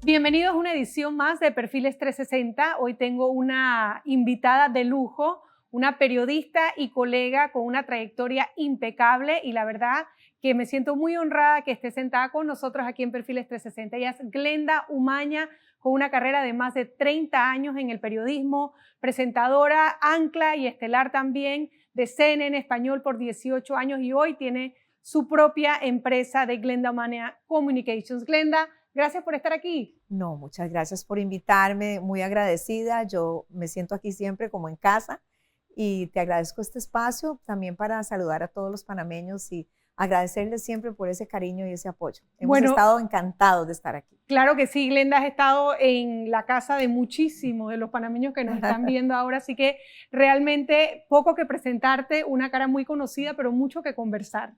Bienvenidos a una edición más de Perfiles 360. Hoy tengo una invitada de lujo, una periodista y colega con una trayectoria impecable y la verdad que me siento muy honrada que esté sentada con nosotros aquí en Perfiles 360. Ella es Glenda Umaña, con una carrera de más de 30 años en el periodismo, presentadora, ancla y estelar también de CNN Español por 18 años y hoy tiene su propia empresa de Glenda Umaña Communications. Glenda, gracias por estar aquí. No, muchas gracias por invitarme, muy agradecida. Yo me siento aquí siempre como en casa y te agradezco este espacio también para saludar a todos los panameños y agradecerles siempre por ese cariño y ese apoyo. Hemos estado encantados de estar aquí. Claro que sí, Glenda, has estado en la casa de muchísimos de los panameños que nos están viendo ahora, así que realmente poco que presentarte, una cara muy conocida, pero mucho que conversar.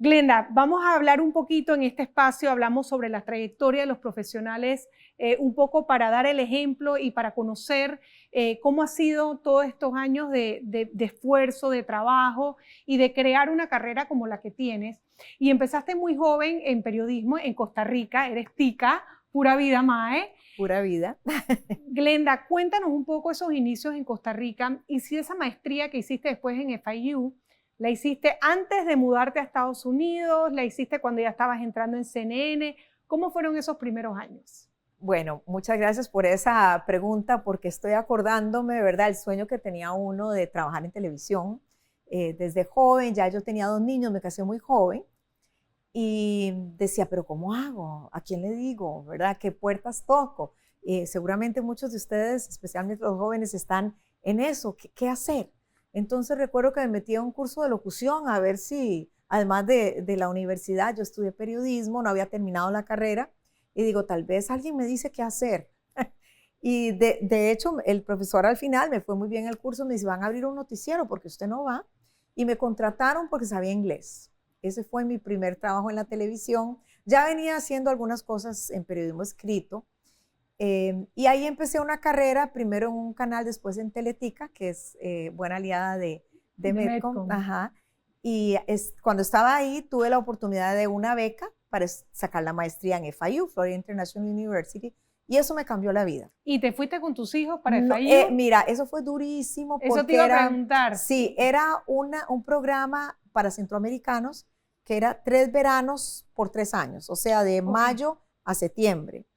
Glenda, vamos a hablar un poquito en este espacio, hablamos sobre la trayectoria de los profesionales, un poco para dar el ejemplo y para conocer cómo ha sido todos estos años de esfuerzo, de trabajo y de crear una carrera como la que tienes. Y empezaste muy joven en periodismo en Costa Rica, eres tica, pura vida, mae. Pura vida. Glenda, cuéntanos un poco esos inicios en Costa Rica y si esa maestría que hiciste después en FIU, ¿la hiciste antes de mudarte a Estados Unidos? ¿La hiciste cuando ya estabas entrando en CNN? ¿Cómo fueron esos primeros años? Bueno, muchas gracias por esa pregunta porque estoy acordándome, ¿verdad?, el sueño que tenía uno de trabajar en televisión. Desde joven, ya yo tenía 2 niños, me casé muy joven y decía, pero ¿cómo hago? ¿A quién le digo? ¿Verdad? ¿Qué puertas toco? Seguramente muchos de ustedes, especialmente los jóvenes, están en eso. ¿Qué hacer? Entonces recuerdo que me metí a un curso de locución a ver si, además de la universidad, yo estudié periodismo, no había terminado la carrera y digo, tal vez alguien me dice qué hacer. Y de hecho, el profesor al final me fue muy bien el curso, me dice, van a abrir un noticiero porque usted no va. Y me contrataron porque sabía inglés. Ese fue mi primer trabajo en la televisión. Ya venía haciendo algunas cosas en periodismo escrito. Y ahí empecé una carrera, primero en un canal, después en Teletica, que es buena aliada de Medcom. Ajá. Y cuando estaba ahí tuve la oportunidad de una beca para sacar la maestría en FIU, Florida International University, y eso me cambió la vida. ¿Y te fuiste con tus hijos para FIU? Mira, eso fue durísimo. Eso porque te iba a preguntar. Sí, era un programa para centroamericanos que era 3 veranos por 3 años, o sea, de mayo a septiembre.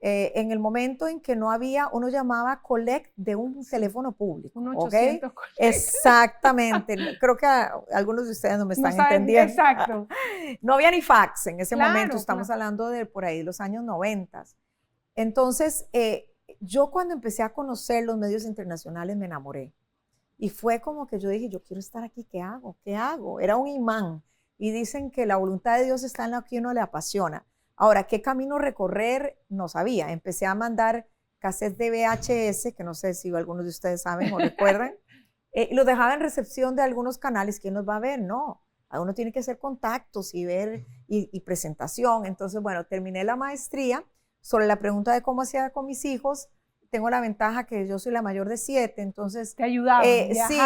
En el momento en que no había, uno llamaba collect de un teléfono público. Un 800 collect. Exactamente. Creo que algunos de ustedes no me están entendiendo. Exacto. No había ni fax en ese momento, estamos hablando de por ahí los años 90. Entonces, yo cuando empecé a conocer los medios internacionales me enamoré. Y fue como que yo dije, yo quiero estar aquí, ¿qué hago? ¿Qué hago? Era un imán. Y dicen que la voluntad de Dios está en lo que uno le apasiona. Ahora, ¿qué camino recorrer? No sabía. Empecé a mandar cassettes de VHS, que no sé si algunos de ustedes saben o recuerdan. Los dejaba en recepción de algunos canales. ¿Quién los va a ver? No. Uno tiene que hacer contactos y ver y presentación. Entonces, bueno, terminé la maestría. Sobre la pregunta de cómo hacía con mis hijos, tengo la ventaja que yo soy la mayor de 7, entonces... ¿Te ayudaban? Sí,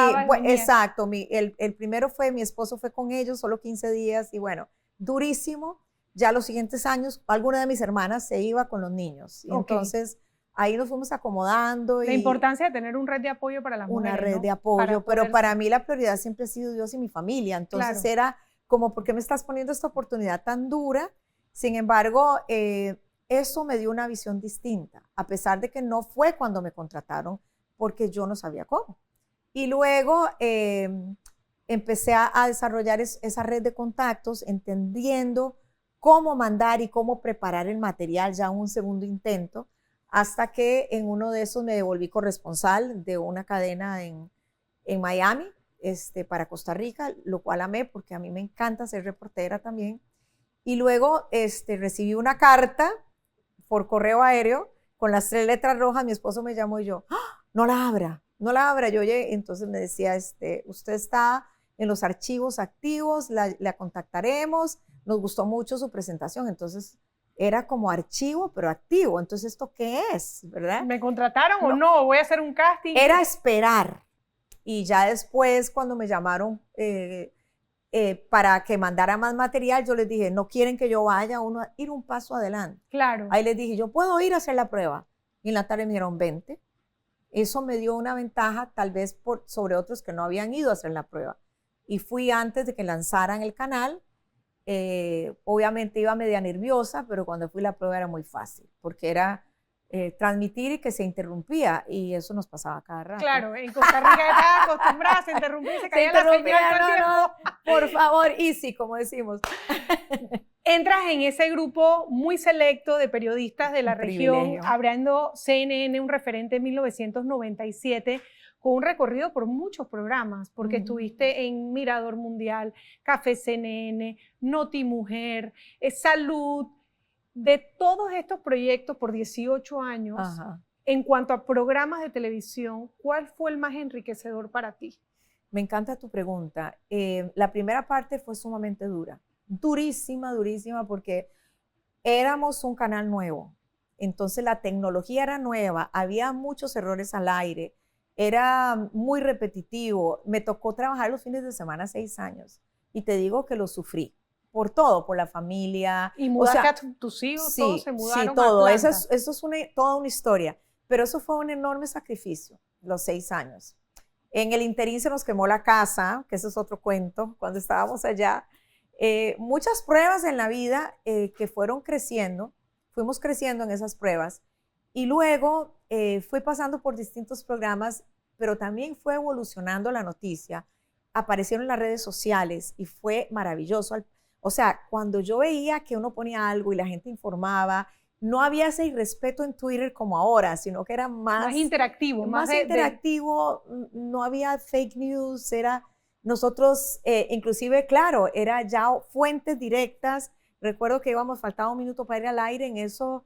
exacto. El primero fue, mi esposo fue con ellos, solo 15 días y bueno, durísimo. Ya los siguientes años, alguna de mis hermanas se iba con los niños. Y entonces, ahí nos fuimos acomodando. La importancia de tener una red de apoyo para las mujeres, una red de apoyo, pero para mí la prioridad siempre ha sido Dios y mi familia. Entonces era como, ¿por qué me estás poniendo esta oportunidad tan dura? Sin embargo, eso me dio una visión distinta, a pesar de que no fue cuando me contrataron, porque yo no sabía cómo. Y luego empecé a desarrollar esa red de contactos, entendiendo cómo mandar y cómo preparar el material ya en un segundo intento, hasta que en uno de esos me volví corresponsal de una cadena en Miami para Costa Rica, lo cual amé porque a mí me encanta ser reportera también. Y luego recibí una carta por correo aéreo con las 3 letras rojas. Mi esposo me llamó y yo, ¡ah! No la abra, no la abra. Yo oye, entonces me decía, usted está en los archivos activos, la contactaremos, nos gustó mucho su presentación. Entonces era como archivo, pero activo. Entonces, ¿esto qué es? ¿Verdad? ¿Me contrataron o no? ¿Voy a hacer un casting? Era esperar. Y ya después, cuando me llamaron, para que mandara más material, yo les dije, no quieren que yo vaya ir un paso adelante. Claro. Ahí les dije, yo puedo ir a hacer la prueba. Y en la tarde me dijeron, 20. Eso me dio una ventaja tal vez sobre otros que no habían ido a hacer la prueba. Y fui antes de que lanzaran el canal. Obviamente iba media nerviosa, pero cuando fui la prueba era muy fácil, porque era transmitir y que se interrumpía, y eso nos pasaba cada rato. Claro, en Costa Rica estaba acostumbrada a interrumpir, se caía la señal todo el tiempo. Por favor, easy, como decimos. Entras en ese grupo muy selecto de periodistas de la región, abriendo CNN, un referente en 1997, con un recorrido por muchos programas, porque estuviste en Mirador Mundial, Café CNN, Notimujer, Salud, de todos estos proyectos por 18 años. En cuanto a programas de televisión, ¿cuál fue el más enriquecedor para ti? Me encanta tu pregunta. La primera parte fue sumamente dura, durísima, durísima, porque éramos un canal nuevo. Entonces la tecnología era nueva, había muchos errores al aire, era muy repetitivo. Me tocó trabajar los fines de semana 6 años y te digo que lo sufrí. Por todo, por la familia. ¿Y mudaste a tus hijos? Sí, ¿Todos se mudaron? Sí, todo. A eso es toda una historia. Pero eso fue un enorme sacrificio, los 6 años. En el interín se nos quemó la casa, que ese es otro cuento, cuando estábamos allá. Muchas pruebas en la vida que fueron creciendo, fuimos creciendo en esas pruebas. Y luego fui pasando por distintos programas, pero también fue evolucionando la noticia. Aparecieron las redes sociales y fue maravilloso. O sea, cuando yo veía que uno ponía algo y la gente informaba, no había ese irrespeto en Twitter como ahora, sino que era más interactivo. Más interactivo, no había fake news, nosotros, inclusive, claro, era ya fuentes directas. Recuerdo que faltaba un minuto para ir al aire, en eso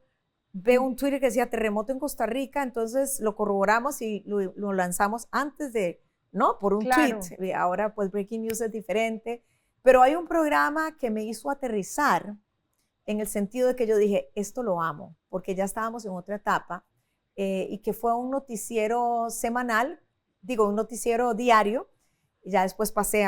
veo un Twitter que decía terremoto en Costa Rica, entonces lo corroboramos y lo lanzamos antes de, ¿no? Por un tweet. Ahora pues Breaking News es diferente. Pero hay un programa que me hizo aterrizar en el sentido de que yo dije, esto lo amo, porque ya estábamos en otra etapa, y que fue un noticiero semanal, un noticiero diario, y ya después pasé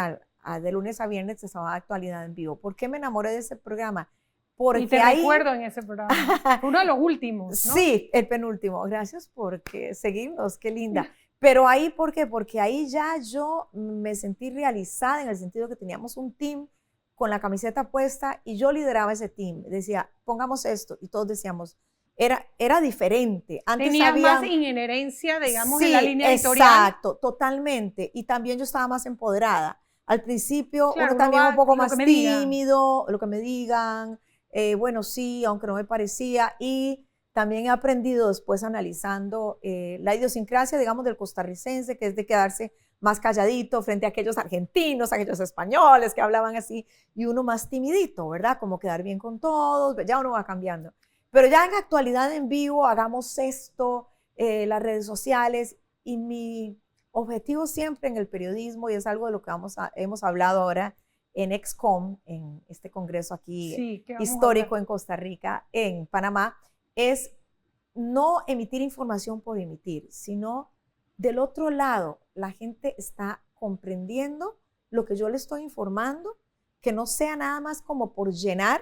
de lunes a viernes, estaba Actualidad en Vivo. ¿Por qué me enamoré de ese programa? Porque y te recuerdo en ese programa, uno de los últimos, ¿no? Sí, el penúltimo. Gracias por seguirnos, qué linda. Pero ahí, ¿por qué? Porque ahí ya yo me sentí realizada en el sentido que teníamos un team con la camiseta puesta y yo lideraba ese team. Decía, pongamos esto, y todos decíamos, era diferente. Antes tenía más inherencia, digamos, en la línea editorial. Exacto, totalmente. Y también yo estaba más empoderada. Al principio, uno también un poco más tímido, lo que me digan. Bueno, sí, aunque no me parecía. Y también he aprendido después analizando la idiosincrasia, digamos, del costarricense, que es de quedarse más calladito frente a aquellos argentinos, a aquellos españoles que hablaban así, y uno más timidito, ¿verdad? Como quedar bien con todos, ya uno va cambiando. Pero ya en Actualidad en Vivo, hagamos esto, las redes sociales, y mi objetivo siempre en el periodismo, y es algo de lo que hemos hablado ahora en ExCom, en este congreso aquí histórico en Costa Rica, en Panamá, es no emitir información por emitir, sino del otro lado, la gente está comprendiendo lo que yo le estoy informando, que no sea nada más como por llenar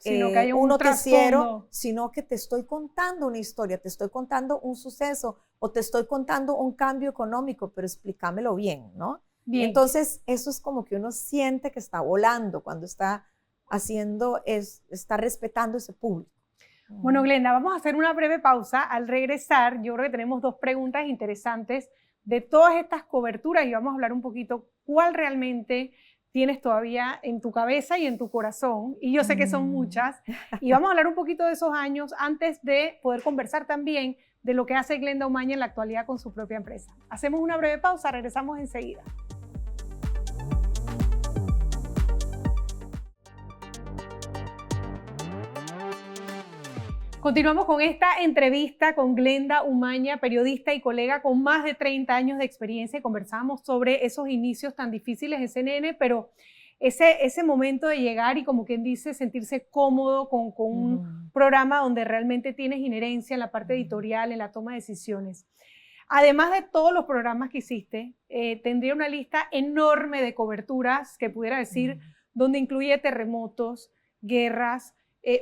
sino que hay un noticiero, trasfondo, sino que te estoy contando una historia, te estoy contando un suceso o te estoy contando un cambio económico, pero explícamelo bien, ¿no? Bien. Entonces, eso es como que uno siente que está volando cuando está está respetando ese público. Bueno, Glenda, vamos a hacer una breve pausa. Al regresar, yo creo que tenemos 2 preguntas interesantes de todas estas coberturas y vamos a hablar un poquito cuál realmente tienes todavía en tu cabeza y en tu corazón, y yo sé que son muchas, y vamos a hablar un poquito de esos años antes de poder conversar también de lo que hace Glenda Umaña en la actualidad con su propia empresa. Hacemos una breve pausa, regresamos enseguida. Continuamos con esta entrevista con Glenda Umaña, periodista y colega con más de 30 años de experiencia. Conversamos sobre esos inicios tan difíciles en CNN, pero ese momento de llegar y, como quien dice, sentirse cómodo con un programa donde realmente tienes inherencia en la parte editorial, en la toma de decisiones. Además de todos los programas que hiciste, tendría una lista enorme de coberturas que pudiera decir, donde incluye terremotos, guerras,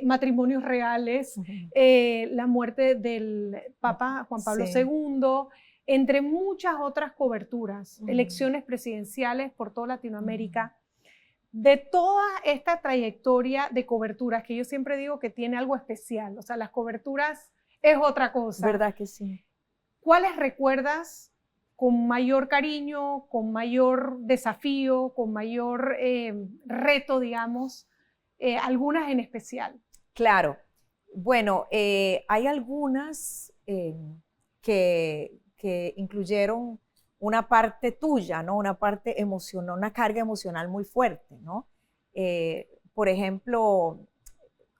matrimonios reales, la muerte del Papa Juan Pablo II, entre muchas otras coberturas, elecciones presidenciales por toda Latinoamérica. De toda esta trayectoria de coberturas, que yo siempre digo que tiene algo especial, o sea, las coberturas es otra cosa. ¿Verdad que sí? ¿Cuáles recuerdas con mayor cariño, con mayor desafío, con mayor reto, digamos, algunas en especial? Claro. Bueno, hay algunas que incluyeron una parte tuya, ¿no? Una parte emocional, una carga emocional muy fuerte, ¿no? Por ejemplo,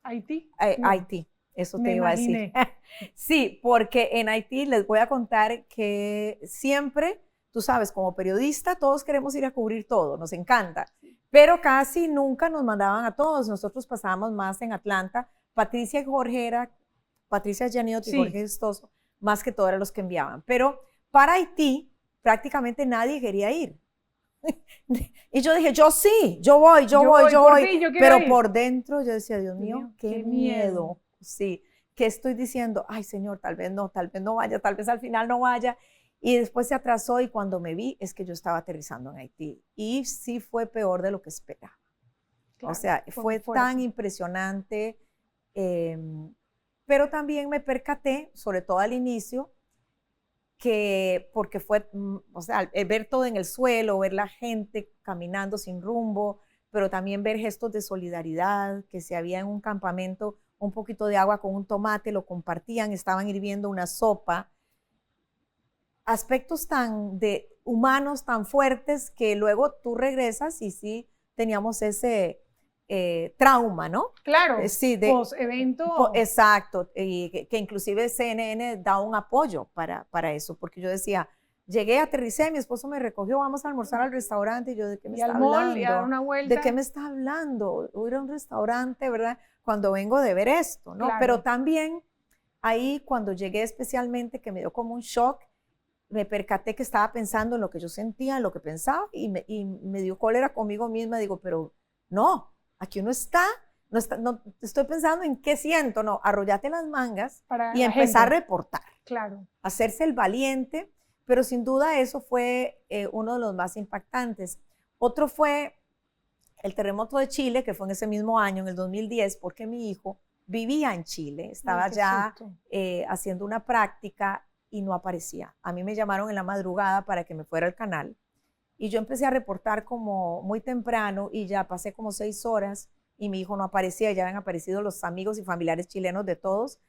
Haití. Haití, eso te iba a decir. Sí, porque en Haití les voy a contar que siempre, tú sabes, como periodista, todos queremos ir a cubrir todo, nos encanta, pero casi nunca nos mandaban a todos. Nosotros pasábamos más en Atlanta. Patricia Gianiot y Jorge Gestoso, más que todos eran los que enviaban. Pero para Haití, prácticamente nadie quería ir. Y yo dije, yo sí, yo voy. Pero por dentro yo decía, Dios mío, qué miedo. Sí, que estoy diciendo, ay Señor, tal vez no vaya, tal vez al final no vaya. Y después se atrasó y cuando me vi es que yo estaba aterrizando en Haití. Y sí fue peor de lo que esperaba. Claro, o sea, fue tan impresionante. Pero también me percaté, sobre todo al inicio, que porque fue, o sea, ver todo en el suelo, ver la gente caminando sin rumbo, pero también ver gestos de solidaridad, que si había en un campamento un poquito de agua con un tomate, lo compartían, estaban hirviendo una sopa. Aspectos tan humanos, tan fuertes, que luego tú regresas y sí teníamos ese trauma, ¿no? Claro, sí, post-evento. Exacto, y que inclusive CNN da un apoyo para eso, porque yo decía, llegué, aterricé, mi esposo me recogió, vamos a almorzar al restaurante, y yo, ¿de qué me está hablando? Y a dar una vuelta. ¿De qué me está hablando? Ir a un restaurante, ¿verdad? Cuando vengo de ver esto, ¿no? Claro. Pero también ahí, cuando llegué especialmente, que me dio como un shock, me percaté que estaba pensando en lo que yo sentía, en lo que pensaba, y me dio cólera conmigo misma. Digo, pero no, aquí uno no estoy pensando en qué siento, no, arrollate las mangas y empezar a reportar. Claro. Hacerse el valiente, pero sin duda eso fue uno de los más impactantes. Otro fue el terremoto de Chile, que fue en ese mismo año, en el 2010, porque mi hijo vivía en Chile, estaba ya haciendo una práctica y no aparecía. A mí me llamaron en la madrugada para que me fuera al canal y yo empecé a reportar como muy temprano y ya pasé como 6 horas y mi hijo no aparecía. Ya habían aparecido los amigos y familiares chilenos de todos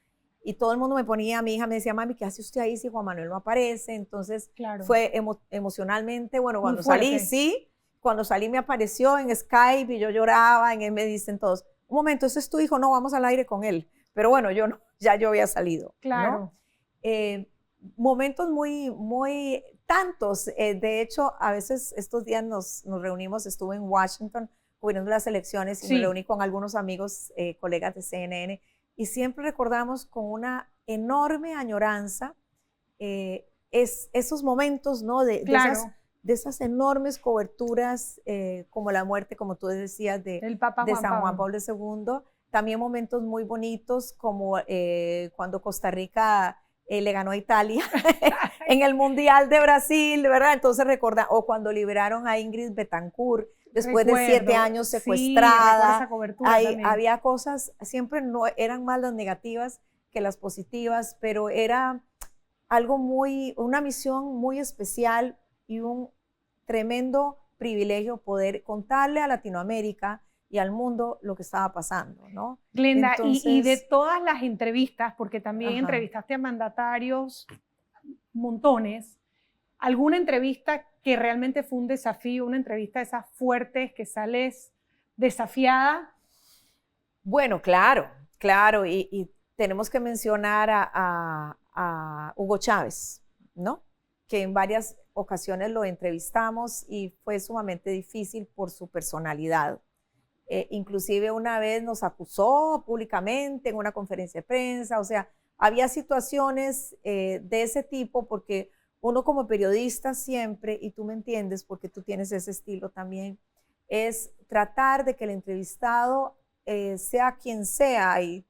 y todo el mundo me ponía, mi hija me decía, mami, ¿qué hace usted ahí si Juan Manuel no aparece? Entonces fue emocionalmente, bueno, cuando salí, sí, cuando salí me apareció en Skype y yo lloraba, en él me dicen todos, un momento, ¿ese es tu hijo? No, vamos al aire con él. Pero bueno, yo no, ya yo había salido. Claro. ¿No? Momentos muy tantos. De hecho, a veces estos días nos reunimos, estuve en Washington cubriendo las elecciones y me reuní con algunos amigos, colegas de CNN, y siempre recordamos con una enorme añoranza esos momentos, ¿no? De esas enormes coberturas, como la muerte, como tú decías, de San Juan Pablo II. También momentos muy bonitos, como cuando Costa Rica le ganó a Italia en el Mundial de Brasil, ¿verdad? Entonces recuerda, o cuando liberaron a Ingrid Betancourt después de 7 años secuestrada. Esa cobertura había cosas, siempre no eran más las negativas que las positivas, pero era algo una misión muy especial y un tremendo privilegio poder contarle a Latinoamérica y al mundo lo que estaba pasando, ¿no? Glenda, entonces, y de todas las entrevistas, porque también entrevistaste a mandatarios montones, ¿alguna entrevista que realmente fue un desafío, una entrevista de esas fuertes que sales desafiada? Bueno, claro, y tenemos que mencionar a Hugo Chávez, ¿no? Que en varias ocasiones lo entrevistamos y fue sumamente difícil por su personalidad. Inclusive una vez nos acusó públicamente en una conferencia de prensa, o sea, había situaciones de ese tipo porque uno como periodista siempre, y tú me entiendes porque tú tienes ese estilo también, es tratar de que el entrevistado, sea quien sea y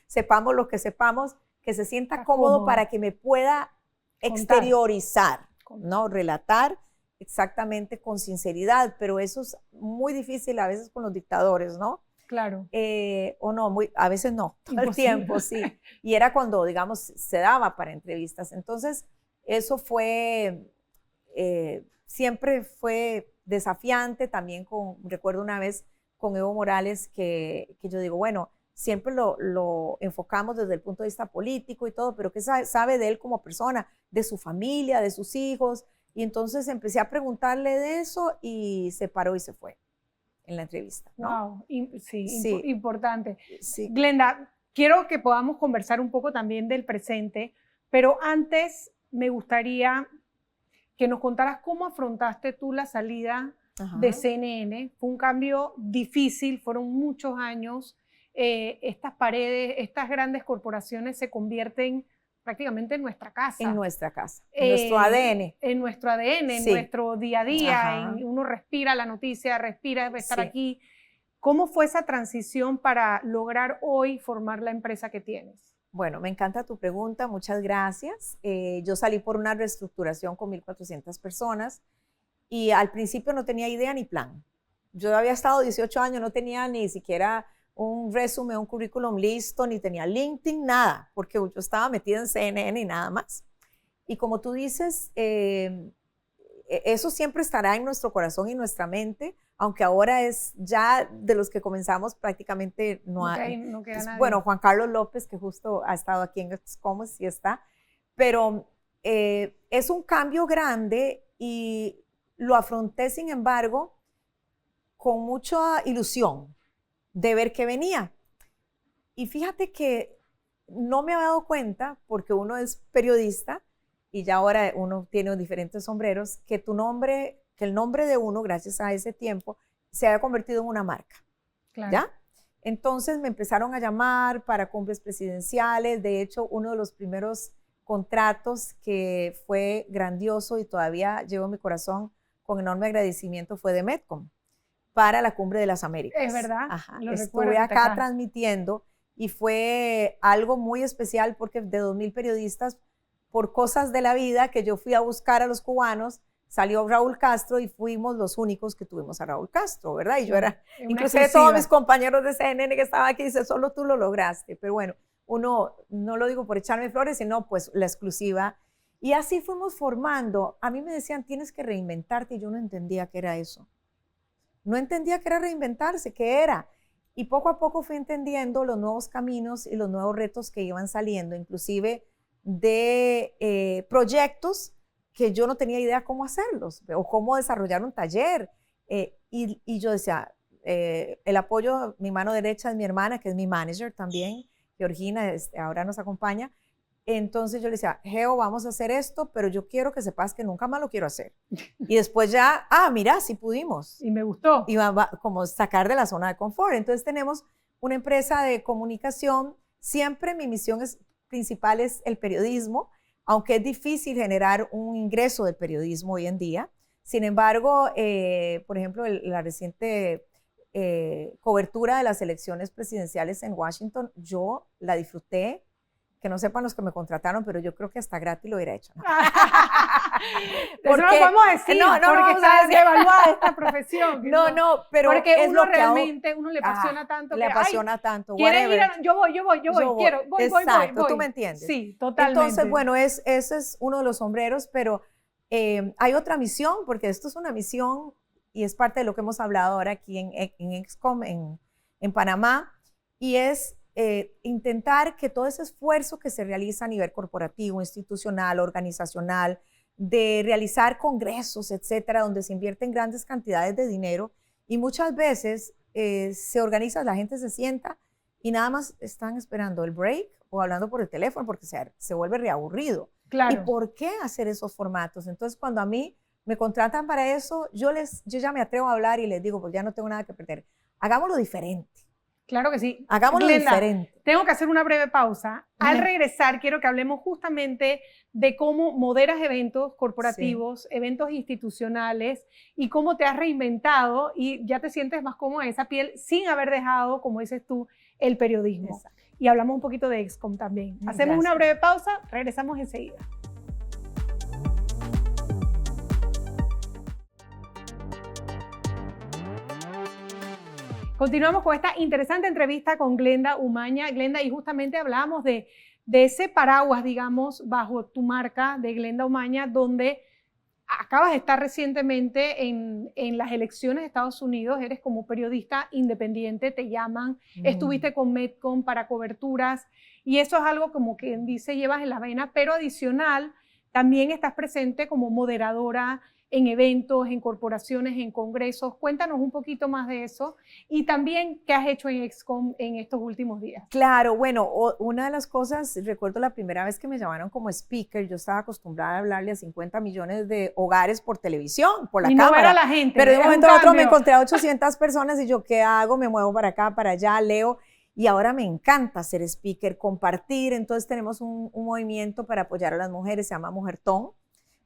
sepamos lo que sepamos, que se sienta cómodo para que me pueda exteriorizar, ¿no? Relatar exactamente con sinceridad, pero eso es muy difícil a veces con los dictadores, ¿no? Claro. O no, a veces no, todo el tiempo, sí. Y era cuando, digamos, se daba para entrevistas. Entonces, eso siempre fue desafiante. También recuerdo una vez con Evo Morales que yo digo, bueno, siempre lo enfocamos desde el punto de vista político y todo, pero ¿qué sabe de él como persona, de su familia, de sus hijos? Y entonces empecé a preguntarle de eso y se paró y se fue en la entrevista, ¿no? Wow, sí, Sí. Importante. Sí. Glenda, quiero que podamos conversar un poco también del presente, pero antes me gustaría que nos contaras cómo afrontaste tú la salida de CNN. Fue un cambio difícil, fueron muchos años. Estas paredes, estas grandes corporaciones se convierten prácticamente en nuestra casa. En nuestra casa, en nuestro ADN. En nuestro ADN, sí. En nuestro día a día. Uno respira la noticia, respira estar aquí. ¿Cómo fue esa transición para lograr hoy formar la empresa que tienes? Bueno, me encanta tu pregunta, muchas gracias. Yo salí por una reestructuración con 1,400 personas y al principio no tenía idea ni plan. Yo había estado 18 años, no tenía ni siquiera un resumen, un currículum listo, ni tenía LinkedIn, nada, porque yo estaba metida en CNN y nada más. Y como tú dices, eso siempre estará en nuestro corazón y nuestra mente, aunque ahora es ya de los que comenzamos prácticamente no queda nadie. Bueno, Juan Carlos López, que justo ha estado aquí en Excomos, sí está, pero es un cambio grande y lo afronté, sin embargo, con mucha ilusión de ver qué venía. Y fíjate que no me había dado cuenta, porque uno es periodista y ya ahora uno tiene diferentes sombreros, que el nombre de uno, gracias a ese tiempo, se había convertido en una marca. Claro. ¿Ya? Entonces me empezaron a llamar para cumbres presidenciales. De hecho, uno de los primeros contratos que fue grandioso y todavía llevo en mi corazón con enorme agradecimiento fue de Metcom para la Cumbre de las Américas. Es verdad. Estuve acá transmitiendo y fue algo muy especial porque de 2,000 periodistas, por cosas de la vida que yo fui a buscar a los cubanos, salió Raúl Castro y fuimos los únicos que tuvimos a Raúl Castro, ¿verdad? Y yo era, inclusive todos mis compañeros de CNN que estaban aquí, dicen, solo tú lo lograste. Pero bueno, uno, no lo digo por echarme flores, sino pues la exclusiva. Y así fuimos formando. A mí me decían, tienes que reinventarte, y yo no entendía qué era eso. No entendía qué era reinventarse, qué era. Y poco a poco fui entendiendo los nuevos caminos y los nuevos retos que iban saliendo, inclusive de proyectos que yo no tenía idea cómo hacerlos o cómo desarrollar un taller. Y yo decía, el apoyo, mi mano derecha es mi hermana, que es mi manager también, Georgina, ahora nos acompaña. Entonces yo le decía, Geo, vamos a hacer esto, pero yo quiero que sepas que nunca más lo quiero hacer. Y después ya, mira, sí pudimos. Y me gustó. Y va como sacar de la zona de confort. Entonces tenemos una empresa de comunicación. Siempre mi misión principal es el periodismo, aunque es difícil generar un ingreso del periodismo hoy en día. Sin embargo, por ejemplo, la reciente cobertura de las elecciones presidenciales en Washington, yo la disfruté. Que no sepan los que me contrataron, pero yo creo que hasta gratis lo hubiera hecho, ¿no? Eso no podemos decir, porque está devaluada esta profesión. No, pero porque es uno lo que realmente, uno le apasiona tanto. Le apasiona tanto. ¿Quieres ir? Yo voy, voy. Exacto, tú me entiendes. Sí, totalmente. Entonces, bueno, ese es uno de los sombreros, pero hay otra misión, porque esto es una misión y es parte de lo que hemos hablado ahora aquí en Excom, en Panamá, y es intentar que todo ese esfuerzo que se realiza a nivel corporativo, institucional, organizacional, de realizar congresos, etcétera, donde se invierten grandes cantidades de dinero y muchas veces se organiza, la gente se sienta y nada más están esperando el break o hablando por el teléfono porque se vuelve reaburrido. Claro. ¿Y por qué hacer esos formatos? Entonces, cuando a mí me contratan para eso, yo ya me atrevo a hablar y les digo, pues ya no tengo nada que perder. Hagámoslo diferente. Claro que sí. Hagámoslo Glenda, diferente. tengo que hacer una breve pausa. Al regresar, quiero que hablemos justamente de cómo moderas eventos corporativos, eventos institucionales y cómo te has reinventado y ya te sientes más cómoda en esa piel sin haber dejado, como dices tú, el periodismo. Exacto. Y hablamos un poquito de ExCom también. Hacemos una breve pausa, regresamos enseguida. Continuamos con esta interesante entrevista con Glenda Umaña. Glenda, y justamente hablábamos de ese paraguas, digamos, bajo tu marca de Glenda Umaña, donde acabas de estar recientemente en las elecciones de Estados Unidos, eres como periodista independiente, te llaman, estuviste con Medcom para coberturas, y eso es algo como quien dice llevas en la vena, pero adicional, también estás presente como moderadora en eventos, en corporaciones, en congresos. Cuéntanos un poquito más de eso y también qué has hecho en ExCom en estos últimos días. Claro, bueno, una de las cosas, recuerdo la primera vez que me llamaron como speaker, yo estaba acostumbrada a hablarle a 50 millones de hogares por televisión, por la cámara. Y no ver a la gente. Pero de un momento a otro me encontré a 800 personas y yo, ¿qué hago? Me muevo para acá, para allá, leo. Y ahora me encanta ser speaker, compartir. Entonces tenemos un movimiento para apoyar a las mujeres, se llama Mujertón,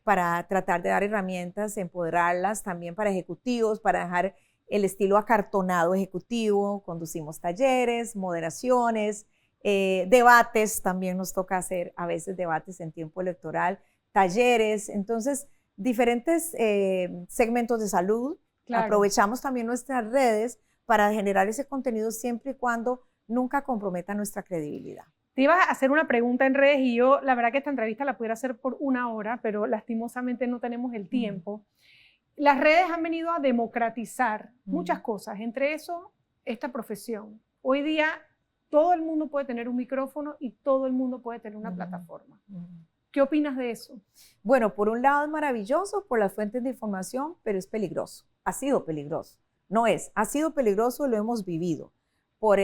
para tratar de dar herramientas, empoderarlas, también para ejecutivos, para dejar el estilo acartonado ejecutivo. Conducimos talleres, moderaciones, debates, también nos toca hacer a veces debates en tiempo electoral, talleres, entonces diferentes segmentos de salud. Claro. Aprovechamos también nuestras redes para generar ese contenido siempre y cuando nunca comprometa nuestra credibilidad. Te iba a hacer una pregunta en redes y yo, la verdad que esta entrevista la pudiera hacer por 1 hora, pero lastimosamente no tenemos el tiempo. Las redes han venido a democratizar muchas cosas, entre eso, esta profesión. Hoy día, todo el mundo puede tener un micrófono y todo el mundo puede tener una plataforma. ¿Qué opinas de eso? Bueno, por un lado es maravilloso por las fuentes de información, pero es peligroso. Ha sido peligroso. No es, ha sido peligroso y lo hemos vivido. Por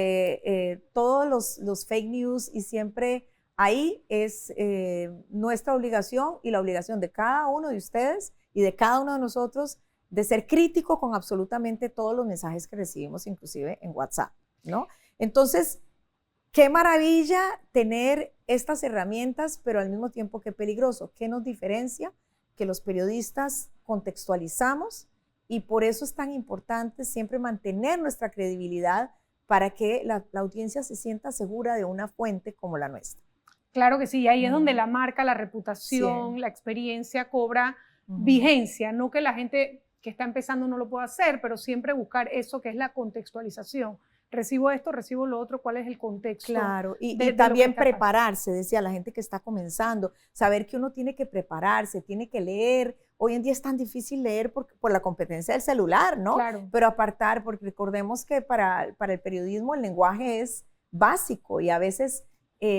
todos los fake news y siempre ahí es nuestra obligación y la obligación de cada uno de ustedes y de cada uno de nosotros de ser crítico con absolutamente todos los mensajes que recibimos, inclusive en WhatsApp, ¿no? Entonces, qué maravilla tener estas herramientas, pero al mismo tiempo qué peligroso. ¿Qué nos diferencia? Que los periodistas contextualizamos y por eso es tan importante siempre mantener nuestra credibilidad para que la audiencia se sienta segura de una fuente como la nuestra. Claro que sí, ahí es donde la marca, la reputación, la experiencia cobra vigencia, no que la gente que está empezando no lo pueda hacer, pero siempre buscar eso que es la contextualización. Recibo esto, recibo lo otro, ¿cuál es el contexto? Claro, y también prepararse, decía la gente que está comenzando, saber que uno tiene que prepararse, tiene que leer. Hoy en día es tan difícil leer por la competencia del celular, ¿no? Claro. Pero apartar, porque recordemos que para el periodismo el lenguaje es básico y a veces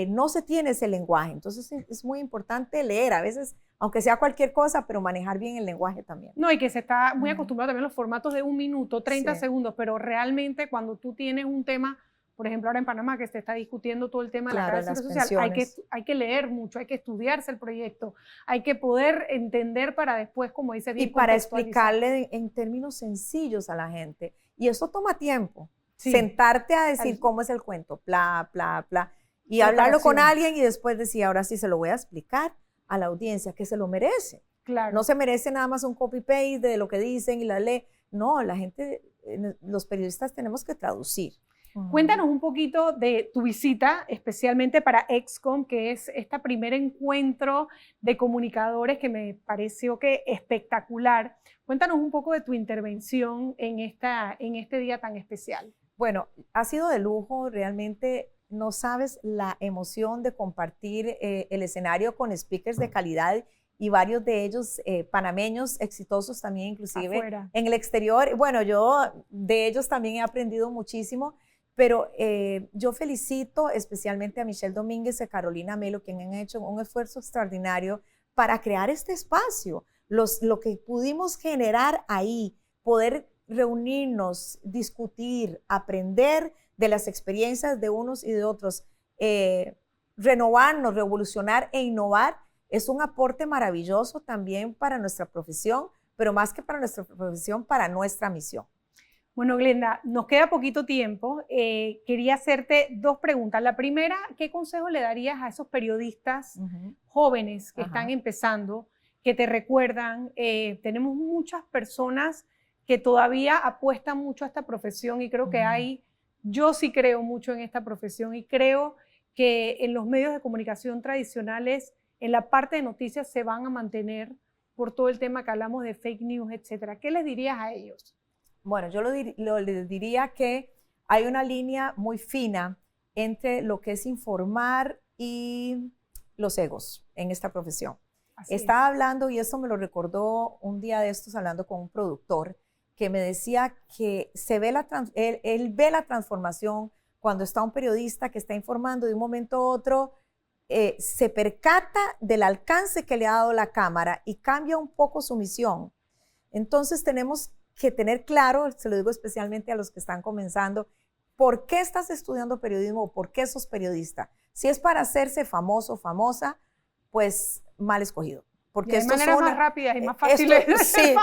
no se tiene ese lenguaje. Entonces es muy importante leer, a veces, aunque sea cualquier cosa, pero manejar bien el lenguaje también. No, y que se está muy acostumbrado también a los formatos de 1 minuto, 30 segundos, pero realmente cuando tú tienes un tema, por ejemplo ahora en Panamá que se está discutiendo todo el tema de la carga social, hay que leer mucho, hay que estudiarse el proyecto, hay que poder entender para después, como dice bien, y para explicarle en términos sencillos a la gente. Y eso toma tiempo. Sí. Sentarte a decir cómo es el cuento, bla, bla, bla, y hablarlo con alguien y después decir, ahora sí se lo voy a explicar a la audiencia que se lo merece. Claro. No se merece nada más un copy-paste de lo que dicen y la lee. No, la gente, los periodistas tenemos que traducir. Cuéntanos un poquito de tu visita, especialmente para ExCom, que es este primer encuentro de comunicadores que me pareció que espectacular. Cuéntanos un poco de tu intervención en este día tan especial. Bueno, ha sido de lujo, realmente no sabes la emoción de compartir el escenario con speakers de calidad y varios de ellos panameños exitosos también, inclusive afuera, en el exterior. Bueno, yo de ellos también he aprendido muchísimo, pero yo felicito especialmente a Michelle Domínguez y a Carolina Melo, quienes han hecho un esfuerzo extraordinario para crear este espacio. Lo que pudimos generar ahí, poder reunirnos, discutir, aprender de las experiencias de unos y de otros, renovarnos, revolucionar e innovar, es un aporte maravilloso también para nuestra profesión, pero más que para nuestra profesión, para nuestra misión. Bueno, Glenda, nos queda poquito tiempo. Quería hacerte dos preguntas. La primera, ¿qué consejo le darías a esos periodistas jóvenes que están empezando, que te recuerdan? Tenemos muchas personas que todavía apuestan mucho a esta profesión y creo que yo sí creo mucho en esta profesión y creo que en los medios de comunicación tradicionales, en la parte de noticias, se van a mantener por todo el tema que hablamos de fake news, etcétera. ¿Qué les dirías a ellos? Bueno, yo les diría que hay una línea muy fina entre lo que es informar y los egos en esta profesión. Estaba hablando, y esto me lo recordó un día de estos, hablando con un productor, que me decía que él ve la transformación cuando está un periodista que está informando de un momento a otro, se percata del alcance que le ha dado la cámara y cambia un poco su misión. Entonces tenemos que tener claro, se lo digo especialmente a los que están comenzando, ¿por qué estás estudiando periodismo o por qué sos periodista? Si es para hacerse famoso o famosa, pues mal escogido. Porque de manera más rápida y más fácil. Sí,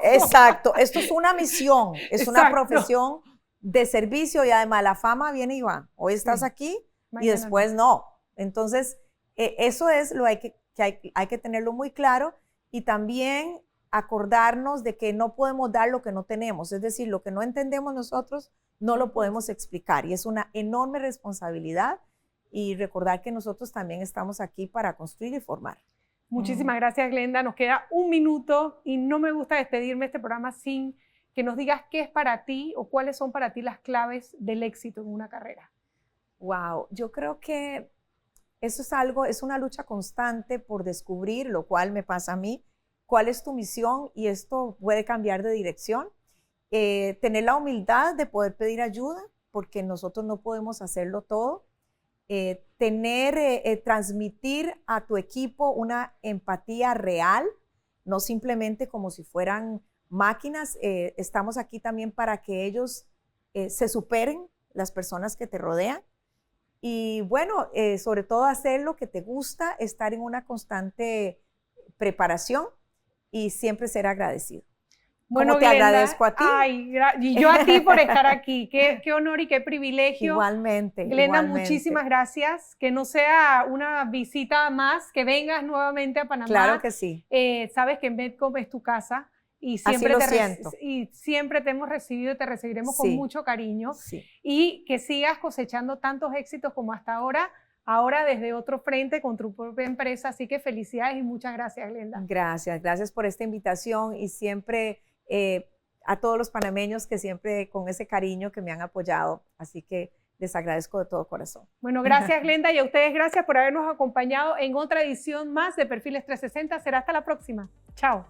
exacto. Esto es una misión, es una profesión de servicio y además la fama viene y va. Hoy estás aquí y después no. Entonces, eso es lo que hay que tenerlo muy claro y también acordarnos de que no podemos dar lo que no tenemos. Es decir, lo que no entendemos nosotros no lo podemos explicar y es una enorme responsabilidad y recordar que nosotros también estamos aquí para construir y formar. Muchísimas gracias, Glenda. Nos queda un minuto y no me gusta despedirme de este programa sin que nos digas qué es para ti o cuáles son para ti las claves del éxito en una carrera. Wow, yo creo que eso es una lucha constante por descubrir, lo cual me pasa a mí, cuál es tu misión y esto puede cambiar de dirección. Tener la humildad de poder pedir ayuda porque nosotros no podemos hacerlo todo. Transmitir a tu equipo una empatía real, no simplemente como si fueran máquinas. Estamos aquí también para que ellos se superen, las personas que te rodean. Y bueno, sobre todo hacer lo que te gusta, estar en una constante preparación y siempre ser agradecido. Bueno, te Glenda, agradezco a ti. Y yo a ti por estar aquí. Qué honor y qué privilegio. Igualmente. Glenda, igualmente. muchísimas gracias. Que no sea una visita más, que vengas nuevamente a Panamá. Claro que sí. Sabes que Medcom es tu casa y siempre te hemos recibido y te recibiremos con mucho cariño. Sí. Y que sigas cosechando tantos éxitos como hasta ahora desde otro frente con tu propia empresa. Así que felicidades y muchas gracias, Glenda. Gracias por esta invitación y siempre a todos los panameños que siempre con ese cariño que me han apoyado. Así que les agradezco de todo corazón. Bueno, gracias, Glenda, y a ustedes gracias por habernos acompañado en otra edición más de Perfiles 360. Será hasta la próxima. Chao.